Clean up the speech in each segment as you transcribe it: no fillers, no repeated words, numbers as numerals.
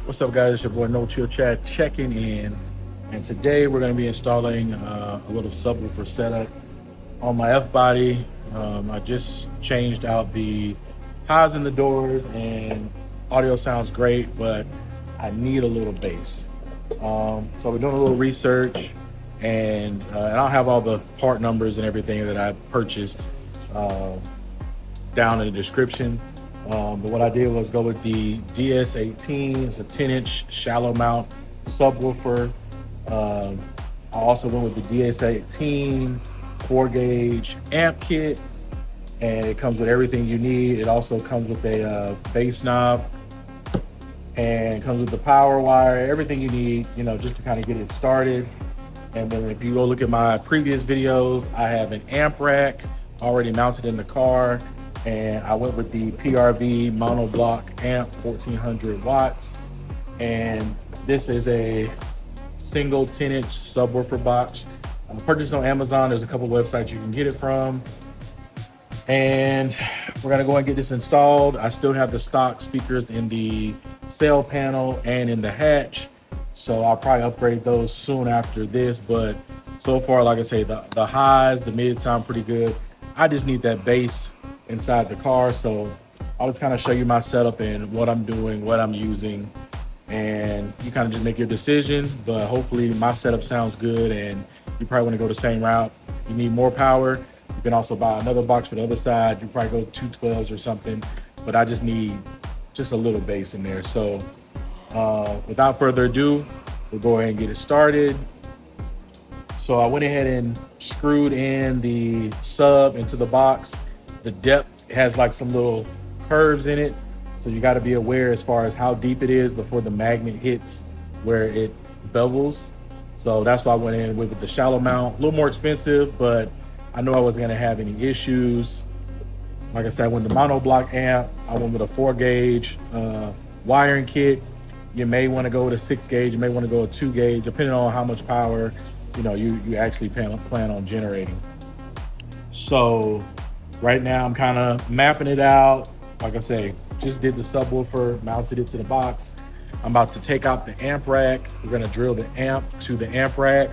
What's up, guys? It's your boy No Chill Chat checking in, and today we're going to be installing a little subwoofer setup on my F body. I just changed out the highs in the doors, and audio sounds great, but I need a little bass. So we're doing a little research, and I'll have all the part numbers and everything that I purchased uh, down in the description. But what I did was go with the DS18. It's a 10-inch shallow mount subwoofer. I also went with the DS18 4-gauge amp kit, and it comes with everything you need. It also comes with a bass knob, and comes with the power wire, everything you need, just to kind of get it started. And then if you go look at my previous videos, I have an amp rack already mounted in the car, and I went with the PRV monoblock amp, 1400 watts. And this is a single 10-inch subwoofer box. I purchased on Amazon. There's a couple websites you can get it from. And we're gonna go and get this installed. I still have the stock speakers in the sail panel and in the hatch, so I'll probably upgrade those soon after this. But so far, like I say, the highs, the mids sound pretty good. I just need that bass inside the car, so I'll just kind of show you my setup and what I'm doing, what I'm using, and you kind of just make your decision. But hopefully my setup sounds good, and you probably want to go the same route. If you need more power, you can also buy another box for the other side. You probably go 212s or something, but I just need just a little bass in there. So without further ado, we'll go ahead and get it started. So I went ahead and screwed in the sub into the box. The depth has like some little curves in it, so you got to be aware as far as how deep it is before the magnet hits where it bevels. So that's why I went in with the shallow mount. A little more expensive, but I know I wasn't gonna have any issues. Like I said, I went to monoblock amp. I went with a 4-gauge wiring kit. You may want to go with a 6-gauge. You may want to go with 2-gauge, depending on how much power you actually plan on generating. So right now I'm kind of mapping it out. Like I say, just did the subwoofer, mounted it to the box. I'm about to take out the amp rack. We're gonna drill the amp to the amp rack,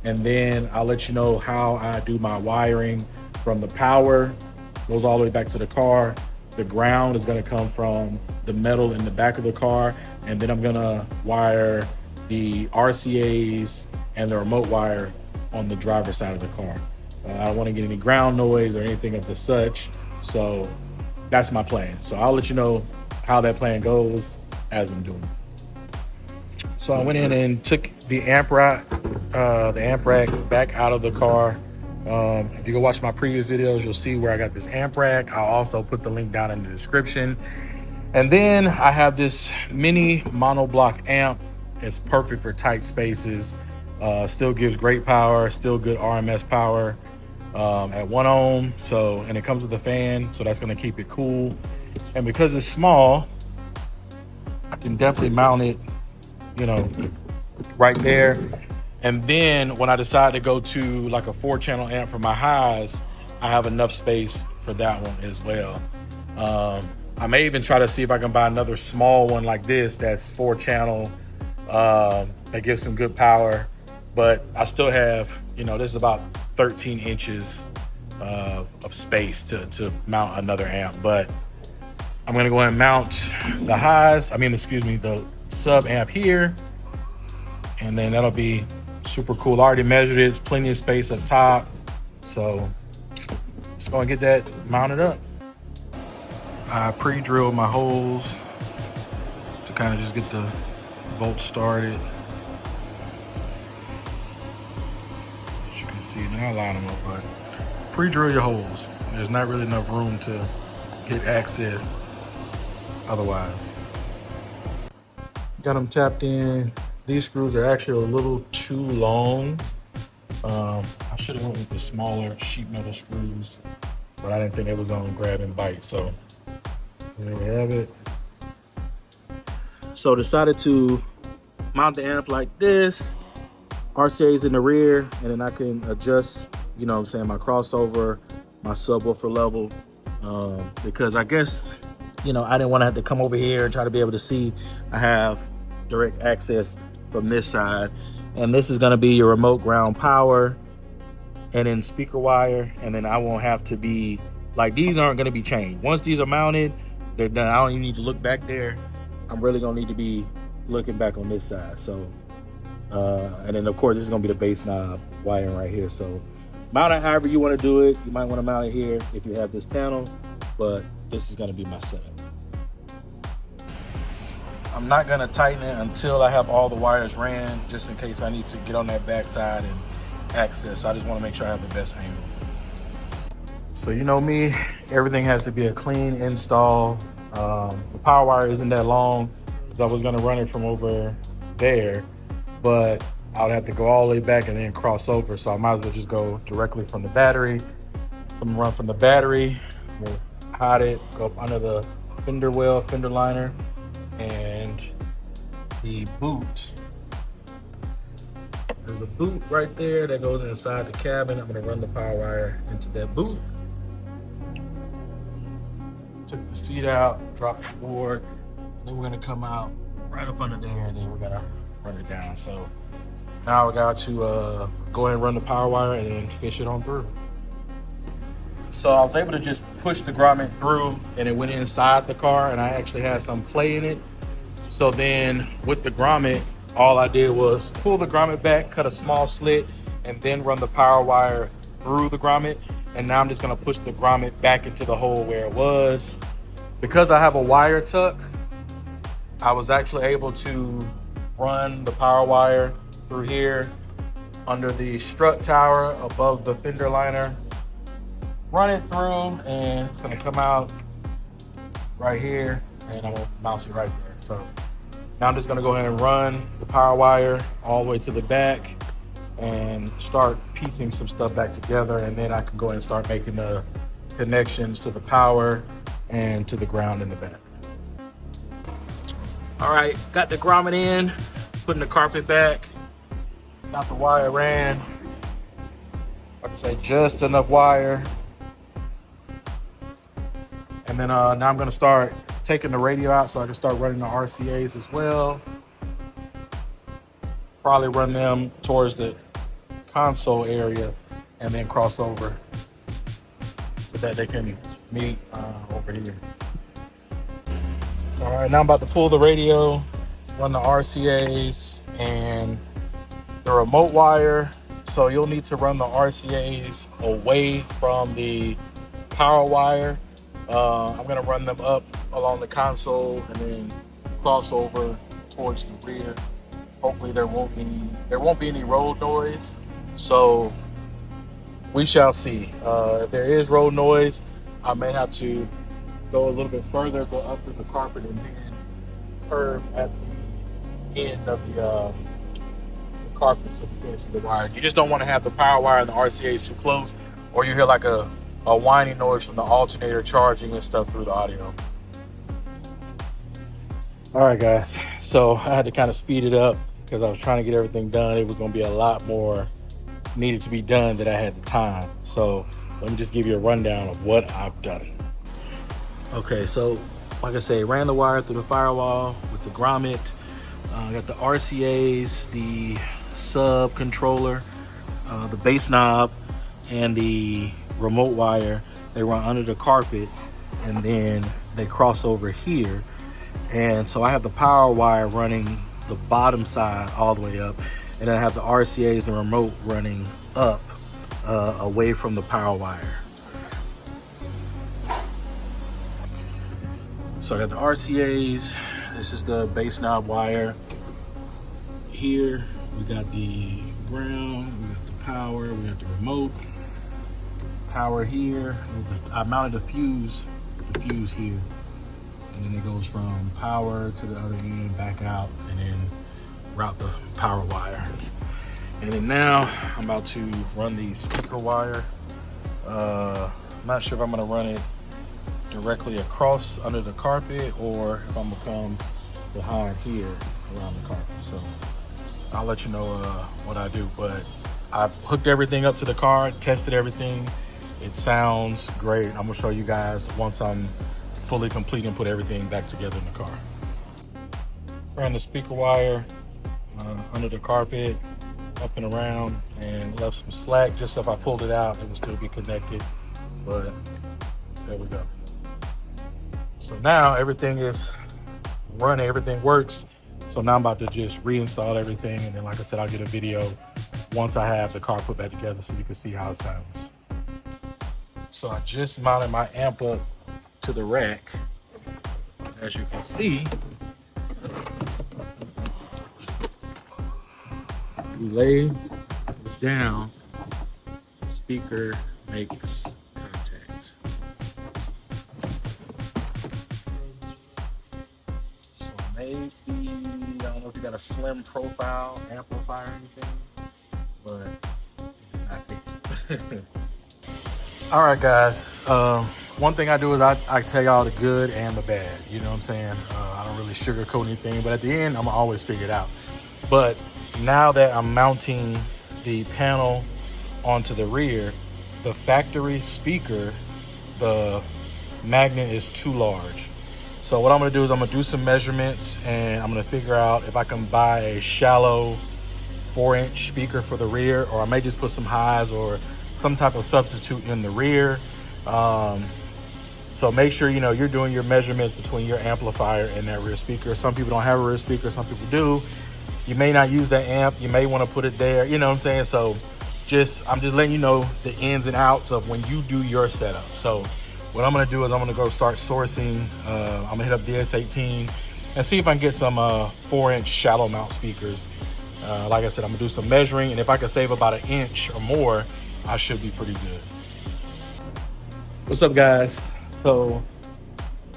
and then I'll let you know how I do my wiring from the power. Goes all the way back to the car. The ground is gonna come from the metal in the back of the car, and then I'm gonna wire the RCAs and the remote wire on the driver's side of the car. I don't wanna get any ground noise or anything of the such, so that's my plan. So I'll let you know how that plan goes as I'm doing it. So I went in and took the amp rack back out of the car. If you go watch my previous videos, you'll see where I got this amp rack. I'll also put the link down in the description. And then I have this mini monoblock amp. It's perfect for tight spaces. Still gives great power, still good RMS power at 1 ohm. So, and it comes with a fan, so that's gonna keep it cool. And because it's small, I can definitely mount it, right there. And then when I decide to go to like a 4-channel amp for my highs, I have enough space for that one as well. I may even try to see if I can buy another small one like this that's 4-channel, that gives some good power. But I still have, this is about 13 inches of space to mount another amp. But I'm gonna go ahead and mount the the sub amp here, and then that'll be super cool. I already measured it. It's plenty of space up top, so let's go and get that mounted up. I pre-drilled my holes to kind of just get the bolt started. As you can see, now I line them up, but pre-drill your holes. There's not really enough room to get access otherwise. Got them tapped in. These screws are actually a little too long. I should have went with the smaller sheet metal screws, but I didn't think it was on grab and bite. So there we have it. So decided to mount the amp like this. RCA's in the rear, and then I can adjust, my crossover, my subwoofer level, because I guess, I didn't want to have to come over here and try to be able to see. I have direct access from this side. And this is gonna be your remote ground power and then speaker wire. And then I won't have to be, like, these aren't gonna be changed. Once these are mounted, they're done. I don't even need to look back there. I'm really gonna need to be looking back on this side. So, and then of course, this is gonna be the bass knob wiring right here. So mount it however you wanna do it. You might wanna mount it here if you have this panel, but this is gonna be my setup. I'm not gonna tighten it until I have all the wires ran, just in case I need to get on that backside and access. So I just wanna make sure I have the best angle. So you know me, everything has to be a clean install. The power wire isn't that long, because I was gonna run it from over there, but I would have to go all the way back and then cross over. So I might as well just go directly from the battery. So I'm gonna run from the battery, we'll hide it, go up under the fender well, fender liner, and the boot. There's a boot right there that goes inside the cabin. I'm gonna run the power wire into that boot. Took the seat out, dropped the board, and then we're gonna come out right up under there, and then we're gonna run it down. So now we got to go ahead and run the power wire and then fish it on through. So I was able to just push the grommet through, and it went inside the car, and I actually had some play in it. So then with the grommet, all I did was pull the grommet back, cut a small slit, and then run the power wire through the grommet. And now I'm just gonna push the grommet back into the hole where it was. Because I have a wire tuck, I was actually able to run the power wire through here under the strut tower above the fender liner, run it through, and it's gonna come out right here, and I'm gonna mouse it right there. So now I'm just gonna go ahead and run the power wire all the way to the back and start piecing some stuff back together, and then I can go ahead and start making the connections to the power and to the ground in the back. All right, got the grommet in, putting the carpet back, got the wire ran. Like I say, just enough wire. And then now I'm gonna start taking the radio out so I can start running the RCAs as well. Probably run them towards the console area and then cross over so that they can meet over here. All right, now I'm about to pull the radio, run the RCAs and the remote wire. So you'll need to run the RCAs away from the power wire. I'm gonna run them up along the console and then cross over towards the rear. Hopefully there won't be any road noise. So we shall see. If there is road noise, I may have to go a little bit further, go up through the carpet and then curve at the end of the carpet so you can't see the wire. You just don't want to have the power wire and the RCAs too close, or you hear like a whining noise from the alternator charging and stuff through the audio. All right, guys. So I had to kind of speed it up because I was trying to get everything done. It was going to be a lot more needed to be done that I had the time. So let me just give you a rundown of what I've done. Okay, so like I say, ran the wire through the firewall with the grommet. Got the RCAs, the sub controller, the bass knob, and the remote wire. They run under the carpet and then they cross over here. And so I have the power wire running the bottom side all the way up, and then I have the RCAs and remote running up away from the power wire. So I got the RCAs. This is the bass knob wire. Here we got the ground, we got the power, we got the remote. Power here. I mounted the fuse here, and then it goes from power to the other end, back out, and then route the power wire. And then now I'm about to run the speaker wire. I'm not sure if I'm gonna run it directly across under the carpet or if I'm gonna come behind here around the carpet. So I'll let you know what I do. But I hooked everything up to the car, tested everything. It sounds great. I'm gonna show you guys once I'm fully complete and put everything back together in the car. ran the speaker wire under the carpet, up and around, and left some slack just so if I pulled it out, it would still be connected. But there we go. So now everything is running, everything works. So now I'm about to just reinstall everything, and then like I said, I'll get a video once I have the car put back together so you can see how it sounds. So I just mounted my amp up to the rack. As you can see, you lay this down, the speaker makes contact. So maybe, I don't know if you got a slim profile amplifier or anything, but I think. All right, guys. One thing I do is I tell y'all the good and the bad. You know what I'm saying? I don't really sugarcoat anything, but at the end, I'm always figure it out. But now that I'm mounting the panel onto the rear, the factory speaker, the magnet is too large. So what I'm gonna do is I'm gonna do some measurements, and I'm gonna figure out if I can buy a shallow 4-inch speaker for the rear, or I may just put some highs or some type of substitute in the rear. So make sure, you know, you're doing your measurements between your amplifier and that rear speaker. Some people don't have a rear speaker, some people do. You may not use that amp, you may want to put it there, you know what I'm saying? So I'm just letting you know the ins and outs of when you do your setup. So what I'm gonna do is I'm gonna go start sourcing. I'm gonna hit up DS18 and see if I can get some 4-inch shallow mount speakers. Like I said, I'm gonna do some measuring, and if I can save about 1 inch or more, I should be pretty good. What's up, guys? So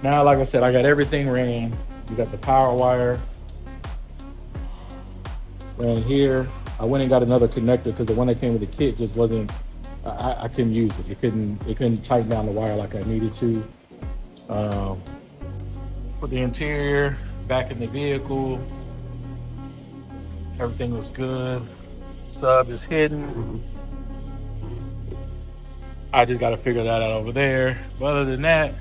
now, like I said, I got everything ran. You got the power wire ran here. I went and got another connector because the one that came with the kit just wasn't, I couldn't use it. It couldn't tighten down the wire like I needed to. Put the interior back in the vehicle. Everything was good. Sub is hidden. I just got to figure that out over there. But other than that,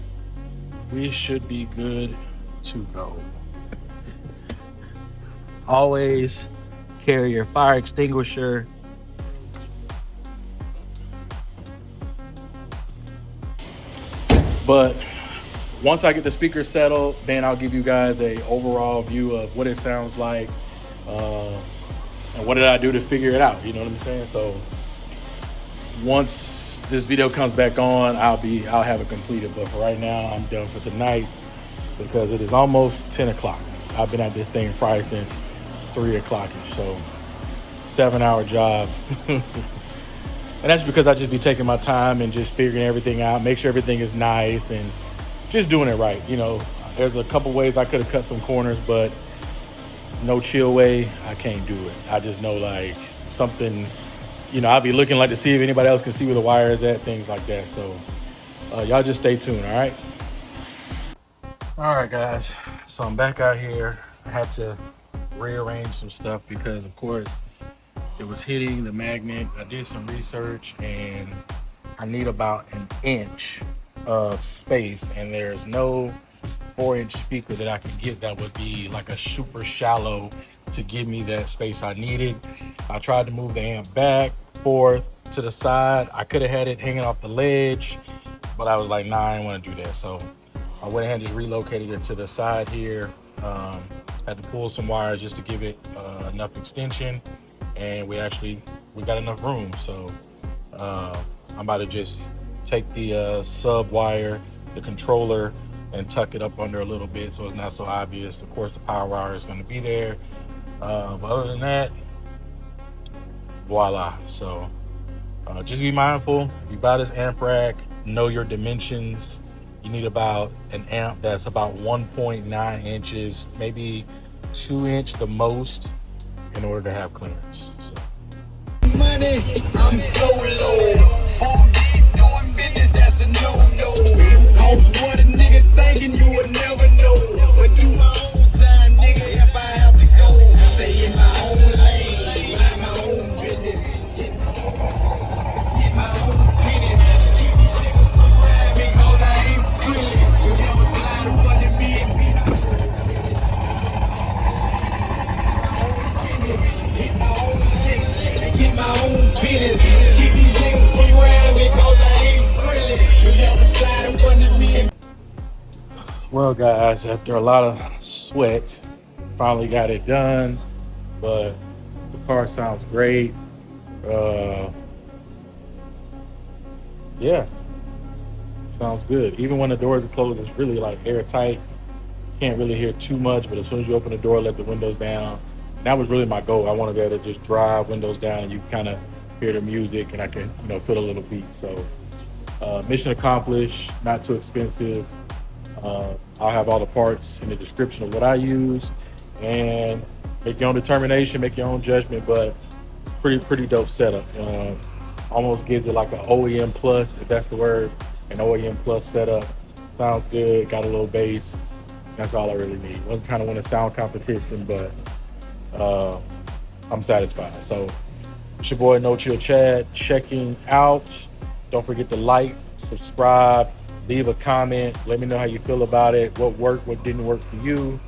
we should be good to go. Always carry your fire extinguisher. But once I get the speaker settled, then I'll give you guys a overall view of what it sounds like, and what did I do to figure it out. You know what I'm saying? So once this video comes back on, I'll have it completed. But for right now, I'm done for the night because it is almost 10 o'clock. I've been at this thing probably since 3 o'clock-ish, so 7-hour job. And that's because I just be taking my time and just figuring everything out, make sure everything is nice and just doing it right. You know, there's a couple ways I could have cut some corners, but no chill way, I can't do it. I just know like something, you know, I'll be looking like to see if anybody else can see where the wire is at, things like that. So y'all just stay tuned, all right? All right, guys, so I'm back out here. I had to rearrange some stuff because, of course, it was hitting the magnet. I did some research, and I need about 1 inch of space, and there's no 4-inch speaker that I could get that would be like a super shallow to give me that space I needed. I tried to move the amp back, forth, to the side. I could have had it hanging off the ledge, but I was like, nah, I didn't want to do that. So I went ahead and just relocated it to the side here. Had to pull some wires just to give it enough extension, and we got enough room. So I'm about to just take the sub wire, the controller, and tuck it up under a little bit so it's not so obvious. Of course, the power wire is going to be there. But other than that, voila. So just be mindful. If you buy this amp rack, know your dimensions. You need about an amp that's about 1.9 inches, maybe 2 inch the most, in order to have clearance. So. Money, I'm so low. Doing business, that's a no-no. Cause what a nigga thinking, you would never know. But do my own time, nigga, if I have to go. Stay in my own lane, mind my own business. Get my own business. Keep these niggas from around me, cause I ain't feeling. You never slide up under me and beat. Well, guys, after a lot of sweat, finally got it done. But the car sounds great. Uh, yeah, sounds good. Even when the doors are closed, it's really like airtight. Can't really hear too much, but as soon as you open the door, let the windows down. That was really my goal. I want to be able to just drive windows down. You kind of hear the music, and I can, feel a little beat. So, mission accomplished. Not too expensive. I'll have all the parts in the description of what I use, and make your own determination, make your own judgment. But it's pretty dope setup. Almost gives it like an OEM plus, if that's the word, an OEM plus setup. Sounds good. Got a little bass. That's all I really need. Wasn't trying to win a sound competition, but I'm satisfied. So it's your boy No Chill Chad checking out. Don't forget to like, subscribe, leave a comment. Let me know how you feel about it, what worked, what didn't work for you.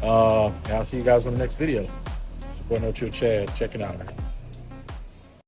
And I'll see you guys on the next video. It's your boy No Chill Chad checking out.